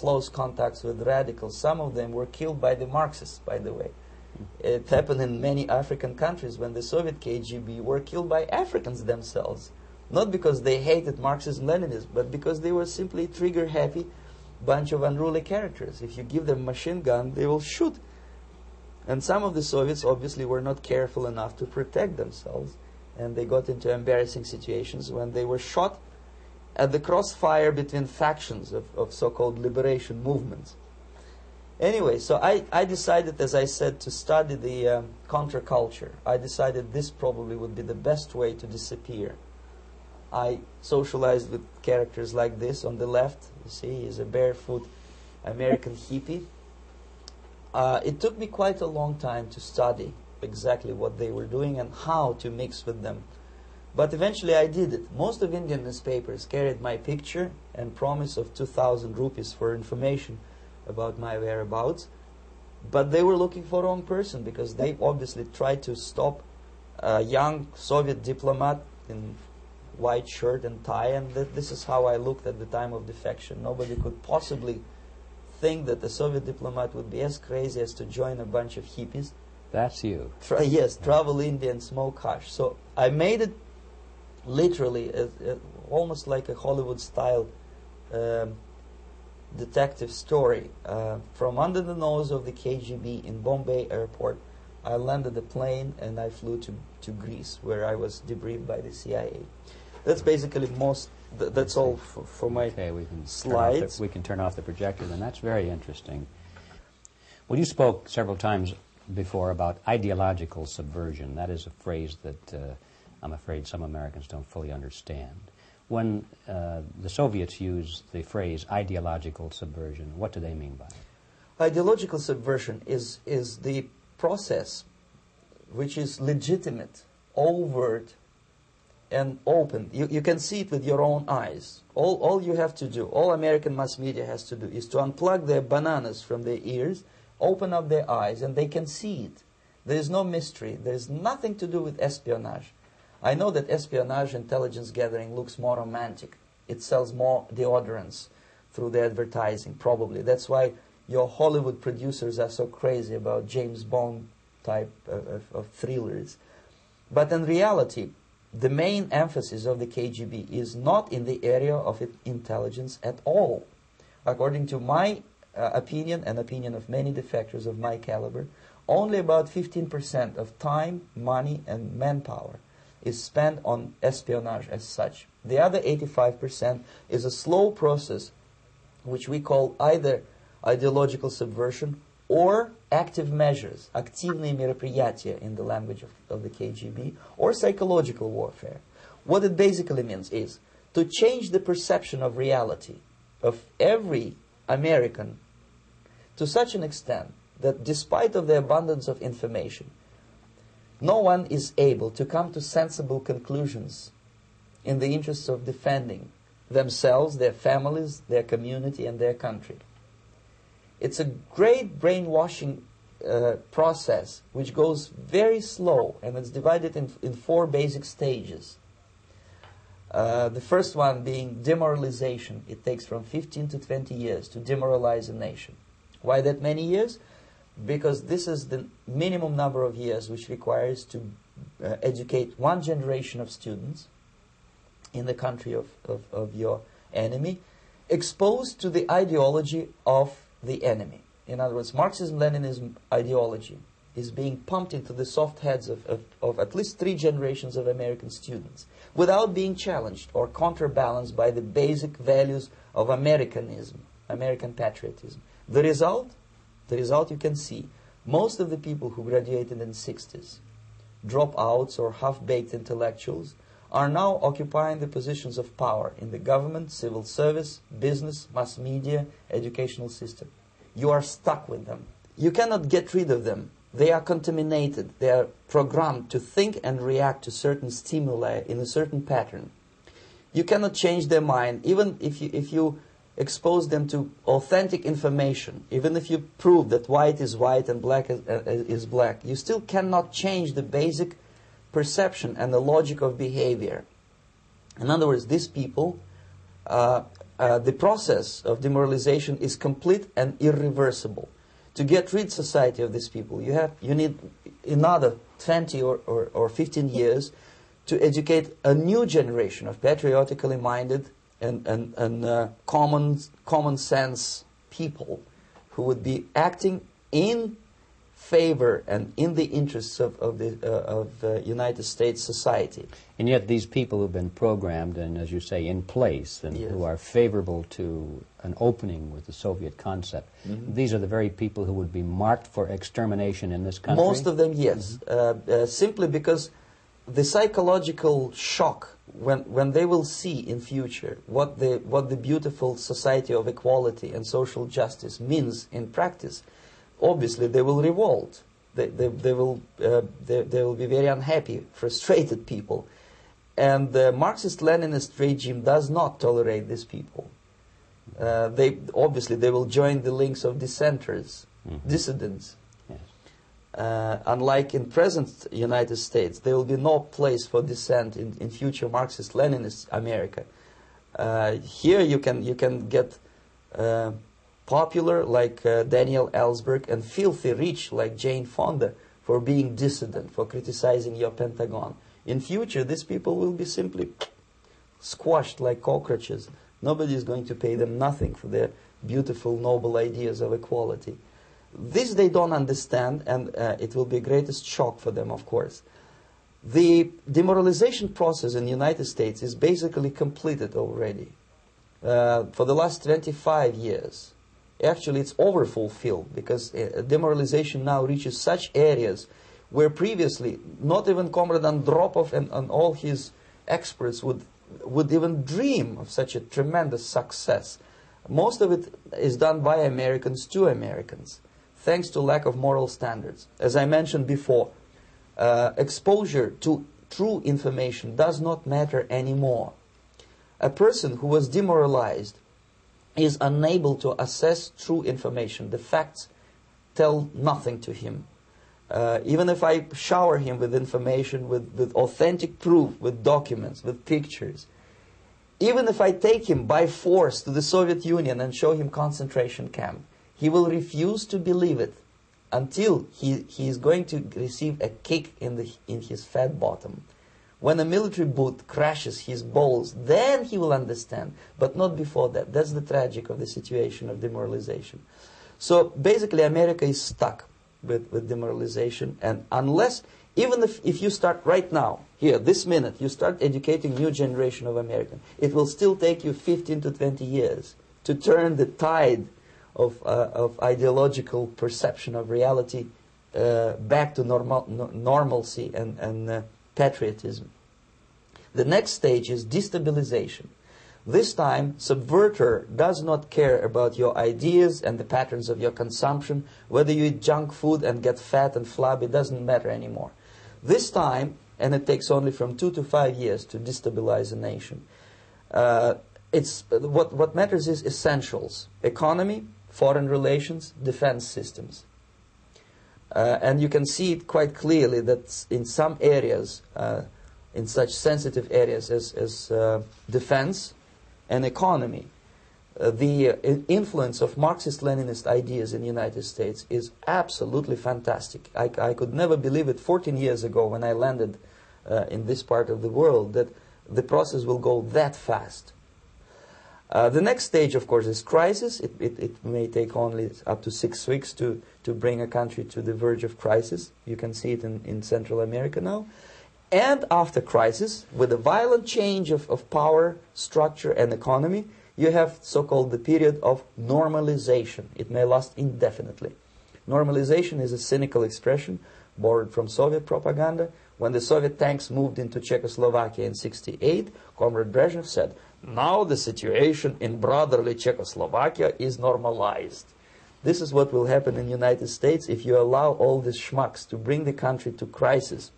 close contacts with radicals. Some of them were killed by the Marxists, by the way. It happened in many African countries when the Soviet KGB were killed by Africans themselves. Not because they hated Marxism-Leninism, but because they were simply trigger-happy bunch of unruly characters. If you give them a machine gun, they will shoot. And some of the Soviets obviously were not careful enough to protect themselves, and they got into embarrassing situations when they were shot at the crossfire between factions of so-called liberation movements. Anyway, so I decided, as I said, to study the counterculture. I decided this probably would be the best way to disappear. I socialized with characters like this. On the left, you see, is a barefoot American hippie. It took me quite a long time to study exactly what they were doing and how to mix with them. But eventually I did it. Most of Indian newspapers carried my picture and promise of 2,000 rupees for information about my whereabouts. But they were looking for the wrong person, because they obviously tried to stop a young Soviet diplomat in white shirt and tie, and this is how I looked at the time of defection. Nobody could possibly think that a Soviet diplomat would be as crazy as to join a bunch of hippies. That's you. Yes, travel India and smoke hash. So I made it literally almost like a Hollywood-style detective story. From under the nose of the KGB in Bombay airport, I landed the plane and I flew to Greece, where I was debriefed by the CIA. That's basically that's all for my slides. We can turn off the projector, and that's very interesting. Well, you spoke several times before about ideological subversion. That is a phrase that I'm afraid some Americans don't fully understand. When the Soviets use the phrase ideological subversion, what do they mean by it? Ideological subversion is the process which is legitimate, overt, and open. You can see it with your own eyes. All you have to do, all American mass media has to do, is to unplug their bananas from their ears, open up their eyes, and they can see it. There is no mystery. There is nothing to do with espionage. I know that espionage intelligence gathering looks more romantic. It sells more deodorants through the advertising, probably. That's why your Hollywood producers are so crazy about James Bond type of thrillers. But in reality, the main emphasis of the KGB is not in the area of intelligence at all. According to my opinion and opinion of many defectors of my caliber, only about 15% of time, money, and manpower is spent on espionage as such. The other 85% is a slow process which we call either ideological subversion or active measures, активные мероприятия in the language of the KGB, or psychological warfare. What it basically means is to change the perception of reality of every American to such an extent that despite of the abundance of information, no one is able to come to sensible conclusions in the interests of defending themselves, their families, their community, and their country. It's a great brainwashing process which goes very slow, and it's divided in 4 basic stages. The first one being demoralization. It takes from 15 to 20 years to demoralize a nation. Why that many years? Because this is the minimum number of years which requires to educate one generation of students in the country of your enemy, exposed to the ideology of the enemy. In other words, Marxism-Leninism ideology is being pumped into the soft heads of at least 3 generations of American students without being challenged or counterbalanced by the basic values of Americanism, American patriotism. The result you can see. Most of the people who graduated in the 60s, dropouts or half-baked intellectuals, are now occupying the positions of power in the government, civil service, business, mass media, educational system. You are stuck with them. You cannot get rid of them. They are contaminated. They are programmed to think and react to certain stimuli in a certain pattern. You cannot change their mind, even if you expose them to authentic information, even if you prove that white is white and black is black. You still cannot change the basic perception and the logic of behavior. In other words, these people, the process of demoralization is complete and irreversible. To get rid society of these people, you need another 20 or 15 years to educate a new generation of patriotically minded and common sense people who would be acting in favor and in the interests of the United States society. And yet these people who've been programmed and, as you say, in place and Yes. who are favorable to an opening with the Soviet concept, these are the very people who would be marked for extermination in this country? Most of them, yes. Simply because the psychological shock when they will see in future what the beautiful society of equality and social justice means in practice, obviously they will revolt. They will be very unhappy, frustrated people. And the Marxist-Leninist regime does not tolerate these people. They will join the links of dissenters, dissidents. Yes. Unlike in present United States, there will be no place for dissent in future Marxist-Leninist America. Here you can get popular like Daniel Ellsberg and filthy rich like Jane Fonda for being dissident, for criticizing your Pentagon. In future, these people will be simply squashed like cockroaches. Nobody is going to pay them nothing for their beautiful, noble ideas of equality. This they don't understand, and it will be the greatest shock for them, of course. The demoralization process in the United States is basically completed already. For the last 25 years. Actually, it's overfulfilled because demoralization now reaches such areas where previously not even Comrade Andropov and all his experts would even dream of such a tremendous success. Most of it is done by Americans to Americans, thanks to lack of moral standards. As I mentioned before, exposure to true information does not matter anymore. A person who was demoralized is unable to assess true information. The facts tell nothing to him. Even if I shower him with information, with authentic proof, with documents, with pictures, even if I take him by force to the Soviet Union and show him concentration camp, he will refuse to believe it until he is going to receive a kick in his fat bottom. When a military boot crashes his balls, then he will understand, but not before that. That's the tragic of the situation of demoralization. So basically America is stuck with demoralization, and unless, even if you start right now, here, this minute, you start educating new generation of Americans, it will still take you 15 to 20 years to turn the tide of ideological perception of reality back to normalcy and patriotism. The next stage is destabilization. This time, subverter does not care about your ideas and the patterns of your consumption. Whether you eat junk food and get fat and flabby, doesn't matter anymore. This time, and it takes only from 2 to 5 years to destabilize a nation. What matters is essentials: economy, foreign relations, defense systems. And you can see it quite clearly that in some areas, in such sensitive areas as defense and economy, the influence of Marxist-Leninist ideas in the United States is absolutely fantastic. I could never believe it 14 years ago when I landed in this part of the world that the process will go that fast. The next stage, of course, is crisis. It may take only up to 6 weeks to bring a country to the verge of crisis. You can see it in Central America now. And after crisis, with a violent change of power, structure, and economy, you have so-called the period of normalization. It may last indefinitely. Normalization is a cynical expression borrowed from Soviet propaganda. When the Soviet tanks moved into Czechoslovakia in '68, Comrade Brezhnev said, "Now the situation in brotherly Czechoslovakia is normalized." This is what will happen in the United States if you allow all these schmucks to bring the country to crisis,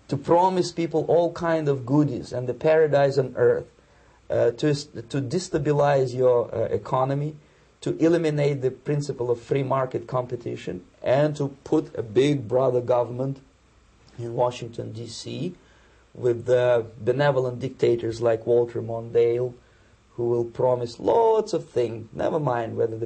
to promise people all kind of goodies and the paradise on earth, to destabilize your economy, to eliminate the principle of free market competition, and to put a big brother government in Washington, D.C., with benevolent dictators like Walter Mondale, who will promise lots of things, never mind whether the